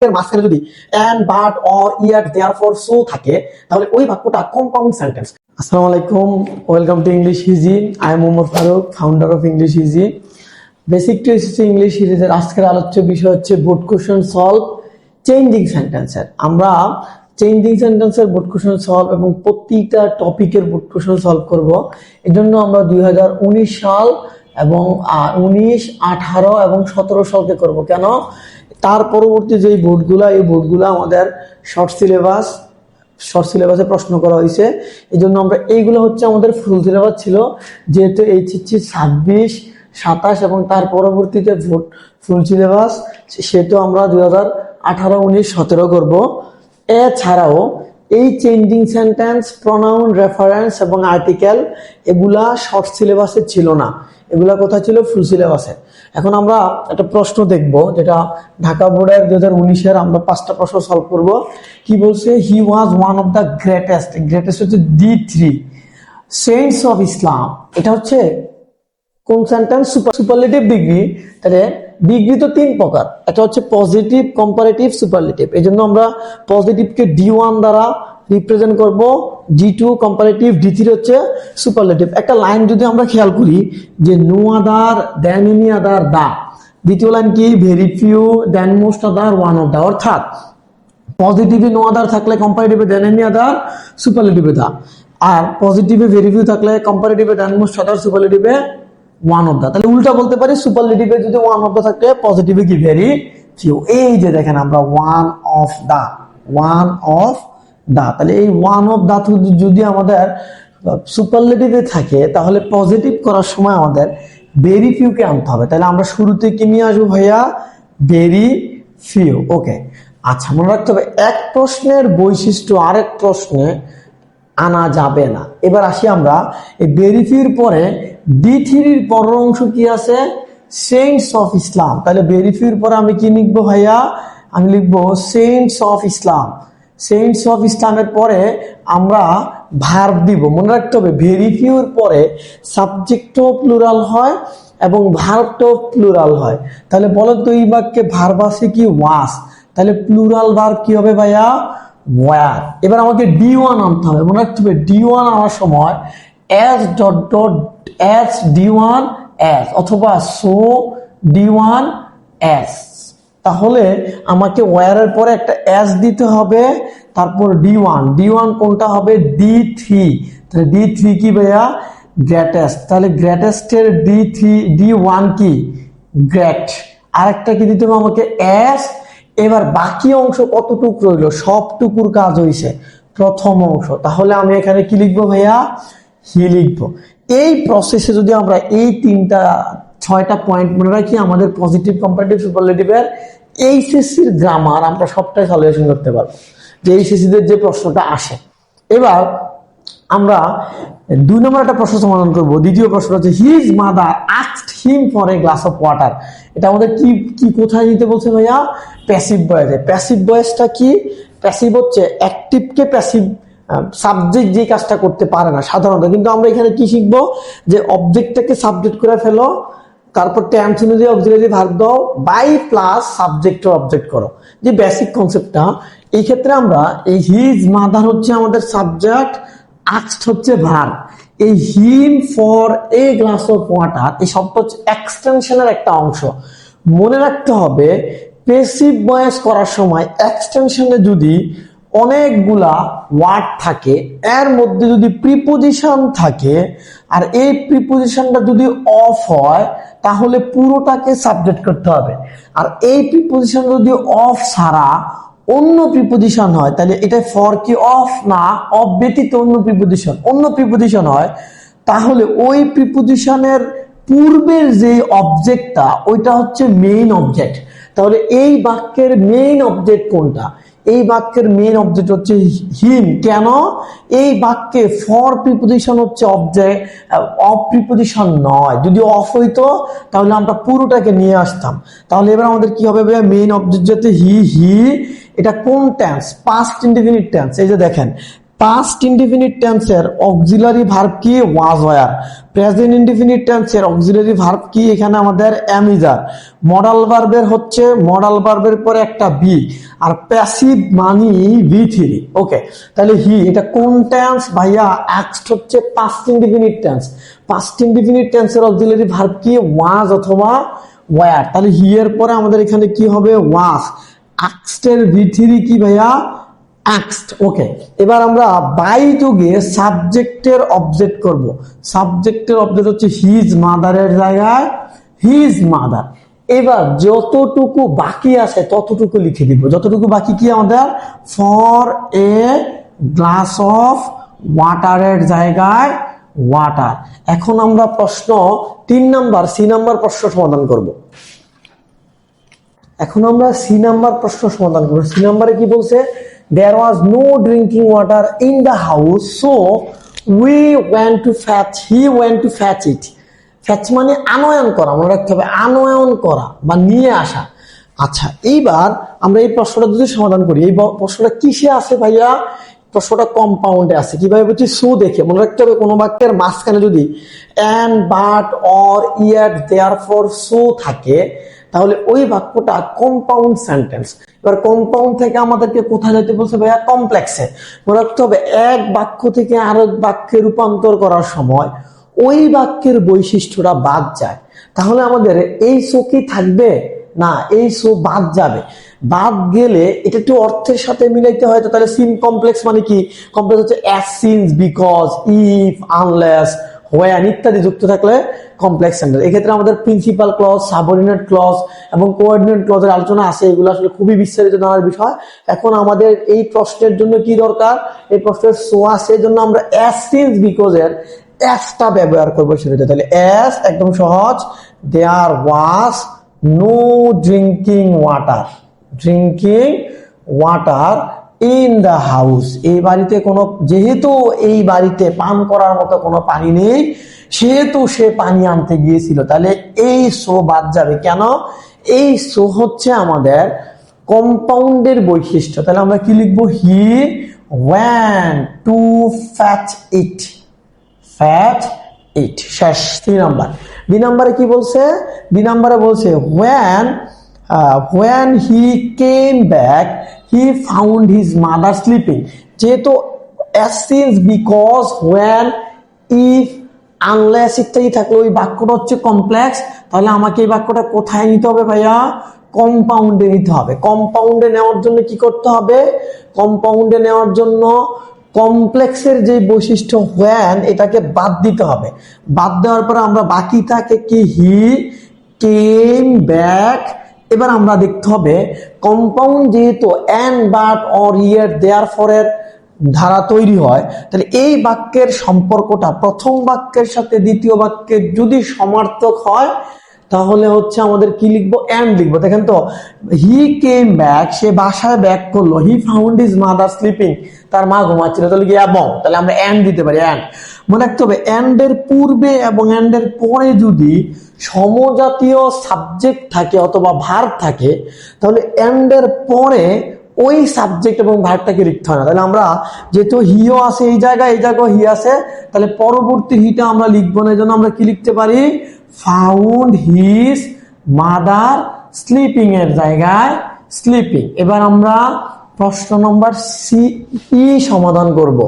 এর মাঝখানে যদি and but or yet therefore so থাকে তাহলে ওই বাক্যটা কম্পাউন্ড সেন্টেন্স। আসসালামু আলাইকুম, welcome to English Easy. I am Mohammad Faruk, founder of English Easy. Basic to SSC English সিরিজের আজকের আলোচ্য বিষয় হচ্ছে বোর্ড কোশ্চেন সলভ চেঞ্জিং সেন্টেন্সের। আমরা চেঞ্জিং সেন্টেন্সের বোর্ড কোশ্চেন সলভ এবং প্রতিটা টপিকের বোর্ড কোশ্চেন সলভ করব। এই জন্য আমরা 2019 সাল এবং 19, 18 এবং 17 সালকে করব। কেন? তার পরবর্তী যে বোর্ডগুলা, এই বোর্ডগুলা আমাদের শর্ট সিলেবাসে প্রশ্ন করা হয়েছে। এই জন্য আমরা এইগুলো হচ্ছে আমাদের ফুল সিলেবাস ছিল, যেহেতু এইচএসসি 26, 27 এবং তার পরবর্তীতে ফুল সিলেবাস, সেহেতু আমরা 2018, 19, 17 করব। এছাড়াও এই চেঞ্জিং সেন্টেন্স, প্রনাউন, রেফারেন্স এবং আর্টিকেল এগুলা শর্ট সিলেবাসে ছিল না, এগুলা কোথায় ছিল? ফুল সিলেবাসে। এখন আমরা একটা প্রশ্ন দেখব, যেটা ঢাকা বোর্ডের 2019-এর। আমরা 5টা প্রশ্ন সলভ করব। কি বলছে? He was one of the greatest হচ্ছে D3 সেন্টস অফ ইসলাম। এটা হচ্ছে কোন সেন্টেন্স? Superlative degree. তাহলে ডিগ্রি তো 3 প্রকার, একটা হচ্ছে পজিটিভ, কম্পারেটিভ, সুপারলেটিভ। এই জন্য আমরা পজিটিভকে D1 দ্বারা রিপ্রেজেন্ট করব, D2 কম্পারেটিভ, D3 হচ্ছে সুপারলেটিভ। একটা লাইন যদি আমরা খেয়াল করি যে নো আদার দেন এনি আদার দা, দ্বিতীয় লাইন কি? Very few than most other one of the. অর্থাৎ পজিটিভে নো আদার থাকলে কম্পারেটিভে দেন এনি আদার, সুপারলেটিভে দা। আর পজিটিভে ভেরি ফিউ থাকলে কম্পারেটিভে দেন মোস্ট আদার, সুপারলেটিভে ওয়ান অফ দা। তাহলে উল্টা বলতে পারি, সুপারলেটিভে যদি ওয়ান অফ দা থাকে, পজিটিভে কি? Very few. এই যে দেখেন আমরা ওয়ান অফ দা। তাহলে এই ওয়ান অফ দা যদি আমাদের সুপারলেটিভে থাকে, তাহলে পজিটিভ করার সময় আমাদের ভেরি ফিউ কে আনতে হবে। তাহলে আমরা শুরুতে কি নিয়ে আসবো ভাইয়া? Very few. ওকে, আচ্ছা, মনে রাখতে হবে এক প্রশ্নের বৈশিষ্ট্য আরেক প্রশ্নে আনা যাবে না। এবার আসি আমরা এই ভেরি ফিউর পরে D3-র পরের অংশ কি আছে? সেন্টস অফ ইসলাম। তাহলে ভেরি ফিউর পরে আমি কি লিখবো ভাইয়া? আমি লিখবো cents of Islam. Cents of ইসলামের পরে আমরা ভার্ব দিব। মনে রাখতে হবে ভেরি ফিউর পরে সাবজেক্টও প্লুরাল হয় এবং ভার্বটাও প্লুরাল হয়। তাহলে বলো তো এই বাক্যে ভার্ব আছে কি? ওয়াজ। তাহলে প্লুরাল ভার্ব কি হবে ভাইয়া? ওয়ার। এবার আমাকে D1 আনতে হবে। মনে রাখতে হবে D1 আনার সময় as D1 as অথবা so D1 as। তাহলে আমাকে ওয়ারের পরে একটা as দিতে হবে, তারপর D1 কোনটা হবে? D3। তাহলে D3 কি ভাইয়া? গ্রেটেস্ট। তাহলে গ্রেটেস্টের D1 কি? গ্রেট। আরেকটা কি দিতে হবে আমাকে? as। এবার বাকি অংশ কতটুক রইল? সবটুকুর কাজ হয়েছে প্রথম অংশ। তাহলে আমি এখানে কি লিখবো ভাইয়া? হি লিখবো। এই প্রসেসে যদি আমরা এই 6টা পয়েন্ট মনে রাখি, আমাদের পজিটিভ, কম্পারেটিভ, সুপারলেটিভের এইচএসসির গ্রামার আমরা সবটাই সলিউশন করতে পারবো, যে এইচএসসিদের যে প্রশ্নটা আসে। এবার আমরা 2 নম্বর একটা প্রশ্ন সমাধান করব। দ্বিতীয় প্রশ্ন হচ্ছে his mother asked him for a glass of water. এটা আমাদের কি কোথায় দিতে বলছে ভাইয়া? প্যাসিভ ভয়েসে। প্যাসিভ ভয়েসটা কি? প্যাসিভ হচ্ছে অ্যাক্টিভকে প্যাসিভ সাবজেক্ট যে কাজটা করতে পারে না সাধারণত, কিন্তু আমরা এখানে কি শিখবো? যে অবজেক্টটাকে সাবজেক্ট করে ফেলো, তারপর টেন্স অনুযায়ী অক্সিলারি ভার্ব দাও, বাই প্লাস সাবজেক্ট অবজেক্ট করো, যে বেসিক কনসেপ্টটা। এই ক্ষেত্রে আমরা এই হিজ মাদার হচ্ছে আমাদের সাবজেক্ট, আস্কড হচ্ছে ভার্ব। এই him for a glass of water, এই শব্দ হচ্ছে এক্সটেনশনের একটা অংশ। মনে রাখতে হবে প্যাসিভ ভয়েস করার সময় এক্সটেনশনে যদি অনেকগুলা ওয়ার্ড থাকে, এর মধ্যে যদি প্রিপোজিশন থাকে, আর এই প্রিপোজিশনটা যদি অফ হয়, তাহলে পুরোটাকে সাবজেক্ট করতে হবে। আর এই প্রিপোজিশন যদি অফ ছাড়া অন্য প্রিপোজিশন হয়, তাহলে এটা ফর কি? অফ না, অফ ব্যতীত অন্য প্রিপোজিশন হয়, তাহলে ওই প্রিপোজিশনের পূর্বের যে অবজেক্টটা, ওইটা হচ্ছে মেইন অবজেক্ট। তাহলে এই বাক্যের মেইন অবজেক্ট কোনটা? এই বাক্যের মেইন অবজেক্ট হচ্ছে হিম। কেন? এই বাক্যে ফর প্রিপোজিশন হচ্ছে অবজেক্ট, অফ প্রিপোজিশন নয়। যদি অফ হইতো তাহলে আমরা পুরোটাকে নিয়ে আসতাম। তাহলে এবার আমাদের কি হবে? মেইন অবজেক্ট যাতে হি, এটা কোন টেন্স? Past indefinite tense. এই যে দেখেন পাস্ট ইনডিফিনিট টেন্সের অক্সিলারি ভার্ব কি? ওয়াজ ওয়্যার। প্রেজেন্ট ইনডিফিনিট টেন্সের অক্সিলারি ভার্ব কি? এখানে আমাদের এম ইজ আর। মডাল ভার্বের হচ্ছে মডাল ভার্বের পরে একটা বি, আর প্যাসিভ মানি V3। ওকে, তাহলে হি এটা কোন টেন্স ভাইয়া? আক্সড হচ্ছে past indefinite tense. Past indefinite টেন্সের অক্সিলারি ভার্ব কি? ওয়াজ অথবা ওয়্যার। তাহলে হি এর পরে আমাদের এখানে কি হবে? ওয়াজ। আক্সড এর V3 কি ভাইয়া? আক্সড। ওকে, এবার আমরা বাই যুগে সাবজেক্টের অবজেক্ট করব। সাবজেক্টের অবজেক্ট হচ্ছে হিজ মাদারের জায়গায় হিজ মাদার। এবার যতটুকু বাকি আছে ততটুকু লিখে দিব। যতটুকু বাকি কি আমাদের? ফর এ গ্লাস অফ ওয়াটারের জায়গায় ওয়াটার। এখন আমরা প্রশ্ন 3 নাম্বার সি নাম্বার প্রশ্ন সমাধান করব। এখন আমরা সি নাম্বার প্রশ্ন সমাধান করব। সি নাম্বারে কি বলছে? There was no drinking water in the house, so we went to fetch. He went to fetch it. Fetch মানে আনয়ন করা, মনে রাখতে হবে, আনয়ন করা বা নিয়ে আসা। আচ্ছা, এইবার আমরা এই প্রশ্নটা যদি সমাধান করি, এই প্রশ্নটা কিসে আছে ভাইয়া? প্রশ্নটা কম্পাউন্ডে আছে। কিভাবে বলছি? সো দেখে মনে রাখতে হবে, কোনো বাক্যের মাঝখানে যদি and but or yet therefore so থাকে তাহলে ওই বাক্যটা কম্পাউন্ড সেন্টেন্স। এবার কম্পাউন্ড থেকে আমাদেরকে কোথায় যেতে বলছে ভাইয়া? কমপ্লেক্সে। মনে রাখতে হবে, এক বাক্য থেকে আরেক বাক্যে রূপান্তর করার সময় ওই বাক্যের বৈশিষ্ট্যটা বাদ যায়। তাহলে আমাদের এই সো কি থাকবে না, এই সো বাদ যাবে। বাদ গেলে এটা একটু অর্থের সাথে মিলাইতে হয়। তাহলে সিন কমপ্লেক্স মানে কি? কমপ্লেক্স হচ্ছে as, since, because, if, unless, when ইত্যাদি যুক্ত থাকলে কমপ্লেক্স সেন্টেন্স। এক্ষেত্রে আমাদের প্রিন্সিপাল ক্লজ, সাবঅর্ডিনেট ক্লজ এবং কোঅর্ডিনেট ক্লজের আলোচনা আছে। এগুলো আসলে খুবই বিস্তারিত জানার বিষয়। এখন আমাদের এই প্রশ্নের জন্য কি দরকার? এই প্রশ্নের সো আছে, এই জন্য আমরা অ্যাজ, সিন্স, বিকজ এর অ্যাজটা ব্যবহার করবো সেটা। তাহলে অ্যাজ একদম সহজ, there was no drinking water, drinking water in the house. এই বাড়িতে কোনো, যেহেতু এই বাড়িতে পান করার মতো কোনো পানি নেই, সেহেতু সে পানি আনতে গিয়েছিল। তাহলে এই সো বাদ যাবে। কেন? এই সো হচ্ছে আমাদের কম্পাউন্ডের বৈশিষ্ট্য। তাহলে আমরা কি লিখবো? হি ওয়েন্ট টু ফ্যাচ ইট, ফ্যাচ ইট। শেষ। 3 নাম্বার। বি নাম্বারে কি বলছে? বি নাম্বারে বলছে when he came back he found his mother sleeping। যেহেতু as, since, because, when, if, unless ইত্যাদি থাকলে ওই বাক্যটা হচ্ছে কমপ্লেক্স। তাহলে আমাকে এই বাক্যটা কোথায় নিতে হবে ভাইয়া? কম্পাউন্ডে নিতে হবে। কম্পাউন্ডে নেওয়ার জন্য কি করতে হবে? কম্পাউন্ডে নেওয়ার জন্য কমপ্লেক্সের যে বৈশিষ্ট্য when, এটাকে বাদ দিতে হবে। বাদ দেওয়ার পরে আমরা বাকি থাকে কি? হি কেম ব্যাক। এবার আমরা দেখতে হবে কম্পাউন্ড যেহেতু and but or yet therefore এর ধারা তৈরি হয়, তাহলে এই বাক্যের সম্পর্কটা প্রথম বাক্যের সাথে দ্বিতীয় বাক্যের যদি সমার্থক হয় তাহলে হচ্ছে আমাদের কি লিখবো? এন্ড লিখবো। দেখেন তো, হি কেম ব্যাক, সে বাসায় ব্যাক করলো। He found his mother sleeping, তার মা ঘুমাচ্ছিল। তাহলে কি এবং, তাহলে আমরা এন্ড দিতে পারি। এন্ড মনে রাখতে হবে, এন্ড এর পূর্বে এবং এন্ড এর পরে যদি সমজাতীয় সাবজেক্ট থাকে অথবা ভার্ব থাকে তাহলে এন্ড এর পরে ওই সাবজেক্ট এবং ভার্বটাকে লিখতে হয় না। তাহলে আমরা যেহেতু হিও আছে এই জায়গায়, এই জায়গায় হি আছে, তাহলে পরবর্তী হিটা আমরা লিখবো না। এই জন্য আমরা কি লিখতে পারি? ফাউন্ড হিজ মাদার স্লিপিং এর জায়গায় স্লিপিং। এবার আমরা প্রশ্ন নম্বর সি সমাধান করব।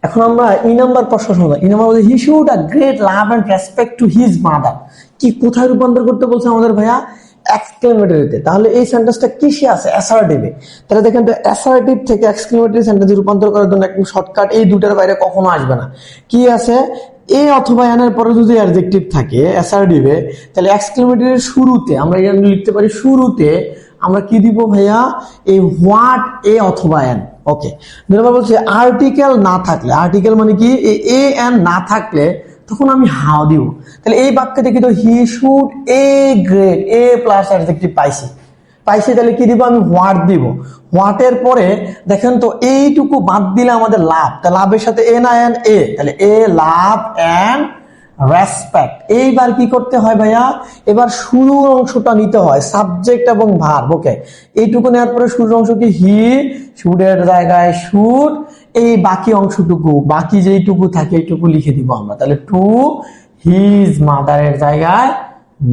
এখন আমরা ই নাম্বার প্রশ্ন সমাধান। ই নাম্বার বলছে he should a great love and respect to his mother. কি কোথায় রূপান্তর করতে বলছে আমাদের ভাইয়া? এক্সক্লেমেটরিতে। তাহলে এই সেন্টেন্সটা কিসে আছে? অ্যাসার্টিভে। তাহলে দেখেন তো, অ্যাসার্টিভ থেকে এক্সক্লেমেটরি সেন্টেন্সে রূপান্তর করার জন্য একদম শর্টকাট, এই দুটার বাইরে কখনো আসবে না। কি আছে? এ অথবা এন এর পরে যদি অ্যাডজেক্টিভ থাকে অ্যাসার্টিভে, তাহলে এক্সক্লেমেটরির শুরুতে আমরা এখানে লিখতে পারি, শুরুতে আমরা কি দিব ভাইয়া? এই হোয়াট এ অথবা এন। ওকে, যেটা বলছে আর্টিকেল না থাকলে, আর্টিকেল মানে কি? এ এন না থাকলে তখন আমি হাউ দিব। তাহলে এই বাক্যে দেখি তো, he should a great, A plus adjective পাইছি। তাহলে কি দিব? আমি হোয়াট দিব। হোয়াটের পরে দেখেন তো, এইটুকু বাদ দিলে আমাদের লাভ। তাহলে লাভের সাথে এ না এন, এ, তাহলে এ লাভ এন্ড রেসপেক্ট। এইবার কি করতে হয় ভাইয়া, এবার শুরুর অংশটা নিতে হয়, সাবজেক্ট এবং ভার্ব। ওকে, এইটুকু নেওয়ার পরে শুরুর অংশ কি হি, শুডের জায়গায় শুড, এই বাকি অংশটুকু, বাকি যেইটুকু থাকে এইটুকু লিখে দিব আমরা। তাহলে টু হিজ মাদারের জায়গায়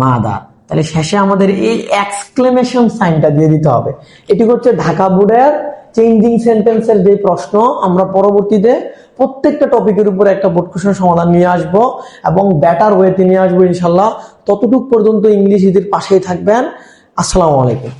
মাদার। তাহলে শেষে আমাদের এই এক্সক্লেমেশন সাইনটা দিয়ে দিতে হবে। এটি হচ্ছে ঢাকা বোর্ডের চেঞ্জিং সেন্টেন্সের যে প্রশ্ন। আমরা পরবর্তীতে প্রত্যেকটা টপিকের উপর একটা বোর্ড কোশ্চেন সমাধান নিয়ে আসবো এবং বেটার ওয়েতে নিয়ে আসবো ইনশাল্লাহ। ততটুক পর্যন্ত ইংলিশ ইজির পাশেই থাকবেন। আসসালামু আলাইকুম।